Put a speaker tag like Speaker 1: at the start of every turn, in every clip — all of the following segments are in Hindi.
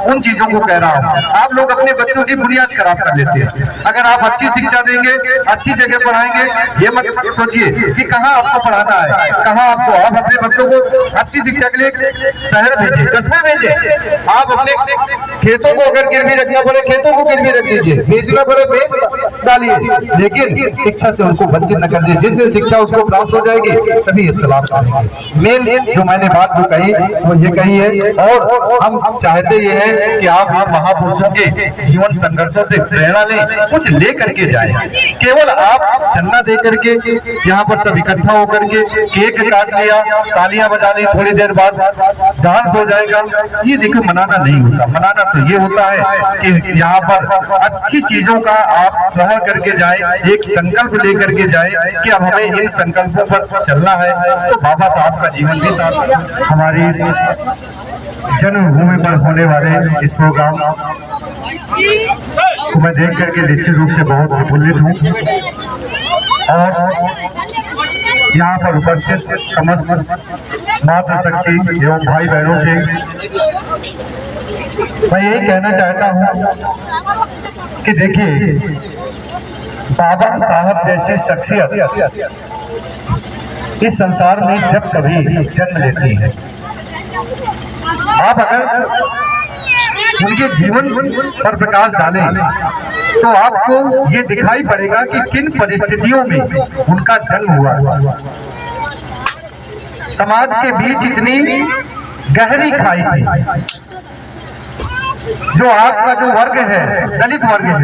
Speaker 1: उन चीजों को कह रहा हूँ। आप लोग अपने बच्चों की बुनियाद खराब कर लेते हैं। अगर आप अच्छी शिक्षा देंगे, अच्छी जगह पढ़ाएंगे, ये मत सोचिए कि कहाँ आपको पढ़ाना है, कहाँ आपको, आप अपने बच्चों को अच्छी शिक्षा के लिए शहर भेजिए, कस्बे भेजिए। आप अपने खेतों को अगर गिरवी रखना पड़े, खेतों को गिरवी रख दीजिए, बेचना पड़े बेच डालिए, लेकिन शिक्षा से उनको वंचित न कर दीजिए। जिस दिन शिक्षा उसको प्राप्त हो जाएगी सभी सलाम करेंगे। मेन जो मैंने बात जो कही वो ये कही है, और हम चाहते ये है कि आप इन महापुरुषों के जीवन संघर्षों से प्रेरणा लें, कुछ ले करके जाएं। केवल आप धरना दे करके यहाँ पर सब इकट्ठा होकर के केक काट लिया, तालियां बजा ली, थोड़ी देर बाद डांस हो जाएगा, ये देखो मनाना नहीं होता। मनाना तो ये होता है कि यहाँ पर अच्छी चीजों का आप सह करके जाए, एक संकल्प लेकर के जाए कि अब हमें इन संकल्पों पर चलना है। तो बाबा साहब का जीवन भी साथ हमारी इस जन्मभूमि पर होने वाले इस प्रोग्राम को मैं देख करके निश्चित रूप से बहुत प्रफुल्लित हूँ, और यहाँ पर उपस्थित समस्त मातृशक्ति एवं भाई बहनों से मैं यही कहना चाहता हूँ कि देखिए, बाबा साहब जैसी शख्सियत इस संसार में जब कभी जन्म लेती है, आप अगर उनके जीवन पर प्रकाश डालें तो आपको ये दिखाई पड़ेगा कि किन परिस्थितियों में उनका जन्म हुआ। समाज के बीच इतनी गहरी खाई थी। जो आपका जो वर्ग है, दलित वर्ग है,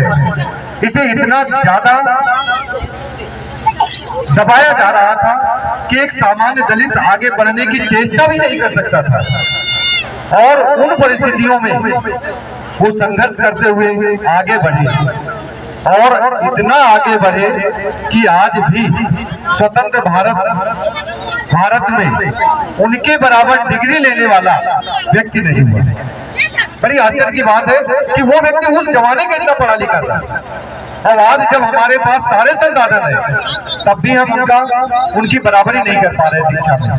Speaker 1: इसे इतना ज्यादा दबाया जा रहा था कि एक सामान्य दलित आगे बढ़ने की चेष्टा भी नहीं कर सकता था। और उन परिस्थितियों में वो संघर्ष करते हुए आगे बढ़े, और इतना आगे बढ़े कि आज भी स्वतंत्र भारत में उनके बराबर डिग्री लेने वाला व्यक्ति नहीं हुआ। बड़ी आश्चर्य की बात है कि वो व्यक्ति उस जमाने का इतना पढ़ा लिखा था, और आज जब हमारे पास सारे संसाधन है तब भी हम उनकी बराबरी नहीं कर पा रहे शिक्षा में।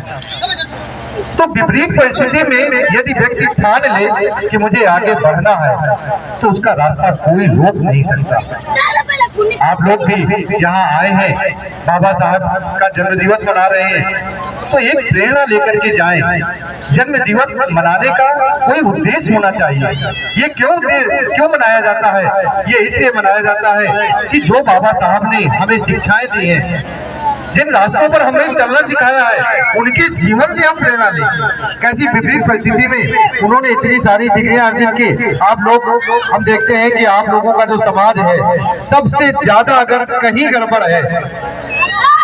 Speaker 1: तो विपरीत परिस्थिति में यदि व्यक्ति ठान ले कि मुझे आगे बढ़ना है तो उसका रास्ता कोई रोक नहीं सकता। आप लोग भी यहाँ आए हैं, बाबा साहब का जन्म दिवस मना रहे हैं, तो एक प्रेरणा लेकर के जाएं। जन्म दिवस मनाने का कोई उद्देश्य होना चाहिए। ये क्यों मनाया जाता है? ये इसलिए मनाया जाता है कि जो बाबा साहब ने हमें शिक्षाएं दी हैं, जिन रास्तों पर हमें चलना सिखाया है, उनके जीवन से हम प्रेरणा लें। कैसी विपरीत परिस्थिति में उन्होंने इतनी सारी डिग्रियां अर्जित की। आप लोग, हम देखते हैं कि आप लोगों का जो समाज है, सबसे ज्यादा अगर कहीं गड़बड़ है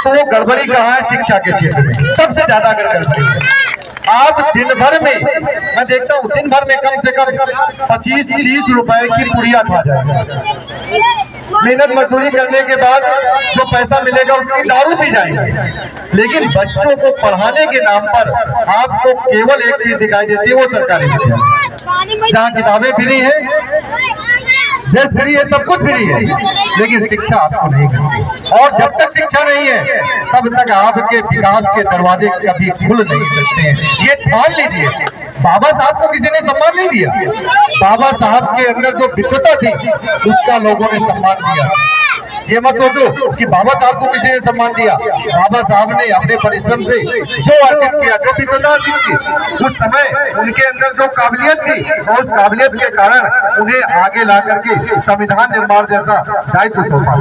Speaker 1: तो वो गड़बड़ी कहाँ है? शिक्षा के क्षेत्र में सबसे ज्यादा अगर गड़बड़ी है। आप दिन भर में, मैं देखता हूँ दिन भर में कम से कम 25-30 रुपए की पुड़िया खा जाएगा। मेहनत मजदूरी करने के बाद जो पैसा मिलेगा उसकी दारू पी जाएंगे। लेकिन बच्चों को पढ़ाने के नाम पर आपको केवल एक चीज दिखाई देती है, वो सरकारी विद्यालय, जहाँ किताबें फ्री है, ड्रेस फ्री है, सब कुछ फ्री है, लेकिन शिक्षा आपको नहीं मिलती। और जब तक शिक्षा नहीं है तब तक आपके विकास के दरवाजे कभी खुल नहीं सकते हैं। ये ठान लीजिए। बाबा साहब को किसी ने सम्मान नहीं दिया। बाबा साहब के अंदर जो विद्वता थी उसका लोगों ने सम्मान दिया। ये मत सोचो कि बाबा साहब को किसी ने सम्मान दिया। बाबा साहब ने अपने परिश्रम से जो अर्जित किया, जो विद्वता अर्जित की, उस समय उनके अंदर जो काबिलियत थी, और उस काबिलियत के कारण उन्हें आगे ला करके संविधान निर्माण जैसा दायित्व सौंपा।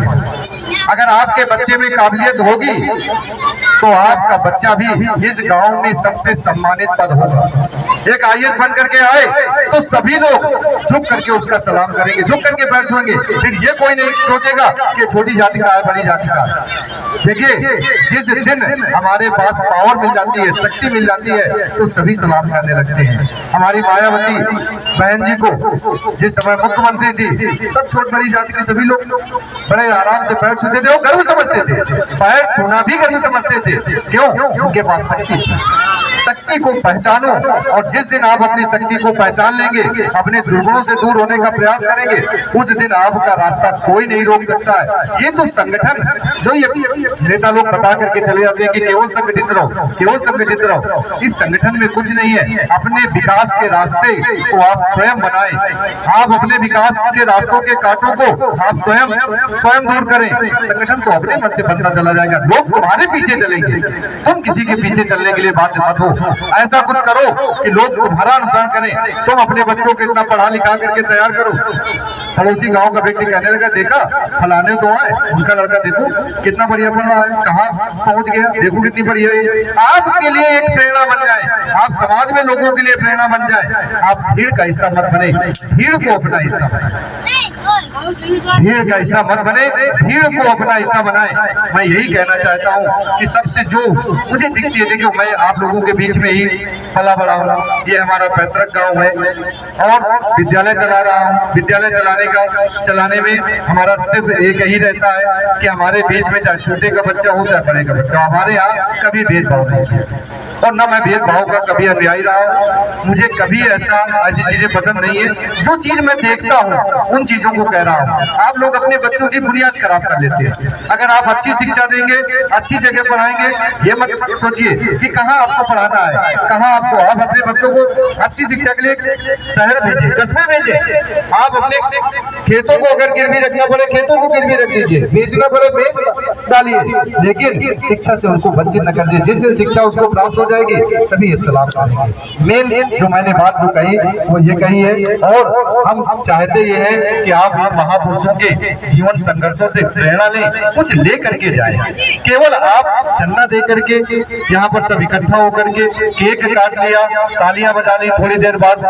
Speaker 1: अगर आपके बच्चे में काबिलियत होगी तो आपका बच्चा भी इस गांव में सबसे सम्मानित पद होगा। एक IAS बन करके आए तो सभी लोग झुक करके उसका सलाम करेंगे, झुक करके पैर छुएंगे। फिर ये कोई नहीं सोचेगा कि छोटी जाति का है, बड़ी जाति का है। देखिए, जिस दिन हमारे पास पावर मिल जाती है, शक्ति मिल जाती है, तो सभी सलाम करने लगते हैं। हमारी मायावती बहन जी को जिस समय मुख्यमंत्री थी, सब छोट बड़ी जाति के सभी लोग बड़े आराम से पैर छूते थे वो गर्व समझते थे, पैर छूना भी गर्व समझते थे। क्यों? उनके पास शक्ति थी। शक्ति को पहचानो, और जिस दिन आप अपनी शक्ति को पहचान लेंगे, अपने दुर्गुणों से दूर होने का प्रयास करेंगे, उस दिन आपका रास्ता कोई नहीं रोक सकता है। ये तो संगठन जो ये नेता लोग बता करके चले जाते हैं कि केवल संगठित रहो, केवल संगठित रहो, इस संगठन में कुछ नहीं है। अपने विकास के रास्ते को आप स्वयं बनाएं, आप अपने विकास के रास्तों के कांटों को आप स्वयं दूर करें। संगठन तो अपने मन से बनता चला जाएगा, लोग तुम्हारे पीछे चलेंगे, तुम किसी के पीछे चलने के लिए बाध्य मत हो। ऐसा कुछ करो कि लोग तुम्हारा अनुसरण करें। तुम अपने बच्चों को इतना पढ़ा लिखा करके तैयार करो। पड़ोसी गांव का व्यक्ति कहने लगा, देखा फलाने तो आए, उनका लड़का देखो कितना बढ़िया पढ़ रहा है, कहाँ पहुंच गया, देखो कितनी बढ़िया है। आपके लिए एक प्रेरणा बन जाए, आप समाज में लोगों के लिए प्रेरणा बन जाए। आप भीड़ का हिस्सा मत बने, भीड़ को अपना हिस्सा बनाए, भीड़ का हिस्सा मत बने, भीड़ को अपना हिस्सा बनाए। मैं यही कहना चाहता हूँ कि सबसे जो मुझे दिखती है, देखो मैं आप लोगों के बीच में ही पला बड़ा हूँ, ये हमारा पैतृक गांव है और विद्यालय चला रहा हूँ। विद्यालय चलाने में हमारा सिर्फ एक ही रहता है कि हमारे बीच में चाहे छोटे का बच्चा हो चाहे बड़े का बच्चा, हमारे यहाँ कभी भेदभाव नहीं किया और न मैं भेदभाव का कभी अनुयायी रहा हूँ। मुझे कभी ऐसी चीजें पसंद नहीं है। जो चीज मैं देखता हूँ उन चीजों को कह रहा हूँ। आप लोग अपने बच्चों की बुनियाद खराब कर लेते हैं। अगर आप अच्छी शिक्षा देंगे, अच्छी जगह पढ़ाएंगे, ये मत सोचिए कि कहाँ आपको पढ़ाना है, कहाँ आपको, आप अपने बच्चों को अच्छी शिक्षा के लिए शहर भेजिए, कस्बे भेजिए। आप अपने खेतों को अगर गिरवी रखना पड़े, खेतों को गिरवी रख दीजिए, बेचना पड़े बेच डालिए, लेकिन शिक्षा से उनको वंचित न कर दीजिए। जिस दिन शिक्षा उसको प्राप्त हो जाएगी सभी सलाम करेंगे। मेन जो मैंने बात जो कही वो ये कही है, और हम चाहते ये हैं कि आप इन महापुरुषों के जीवन संघर्षों से प्रेरणा लें, कुछ ले करके जाएं। केवल आप चंदा दे करके यहाँ पर सब इकट्ठा होकर के केक काट लिया, तालियां बजा ली, थोड़ी देर बाद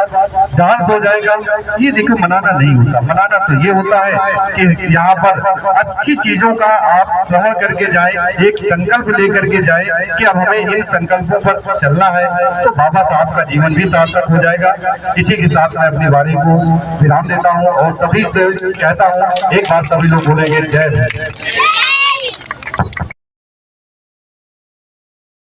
Speaker 1: डांस हो जाएगा, ये देखो मनाना नहीं होता। मनाना तो ये होता है कि यहाँ पर अच्छी चीजों का आप श्रवण करके जाए, एक संकल्प लेकर के जाए कि अब हमें इन संकल्पों पर चलना है, तो बाबा साहब का जीवन भी सार्थक हो जाएगा। इसी के साथ मैं अपनी वाणी को विराम देता हूँ और सभी से कहता हूँ, एक बार सभी लोग बोलेंगे जय हिंद।